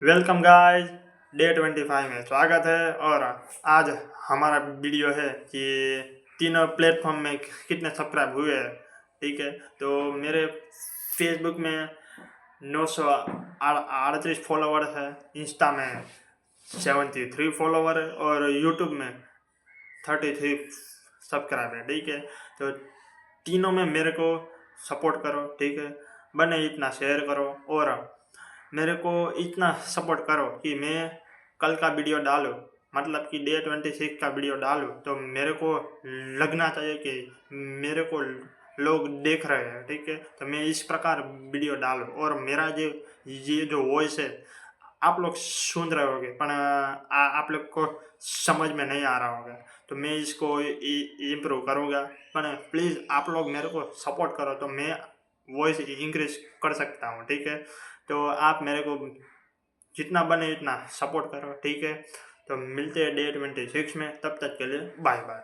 Welcome guys. Day 25 में स्वागत है। और आज हमारा वीडियो है कि तीनों प्लेटफॉर्म में कितने सब्सक्राइब हुए हैं। ठीक है, तो मेरे फेसबुक में 938 फॉलोवर है, इंस्टा में 73 फॉलोवर है और यूट्यूब में 33 सब्सक्राइब है। ठीक है, तो तीनों में मेरे को सपोर्ट करो। ठीक है, बने इतना शेयर करो और मेरे को इतना सपोर्ट करो कि मैं कल का वीडियो डालूँ, मतलब कि Day 26 का वीडियो डालूँ तो मेरे को लगना चाहिए कि मेरे को लोग देख रहे हैं। ठीक है, तो मैं इस प्रकार वीडियो डालूँ और मेरा ये जो वॉइस है आप लोग सुन रहे होगे पर आप लोग को समझ में नहीं आ रहा होगा, तो मैं इसको इम्प्रूव करूँगा। पर प्लीज़ आप लोग मेरे को सपोर्ट करो तो मैं वॉइस इंक्रीज कर सकता हूँ। ठीक है, तो आप मेरे को जितना बने इतना सपोर्ट करो। ठीक है, तो मिलते हैं Day 26 में, तब तक के लिए बाय बाय।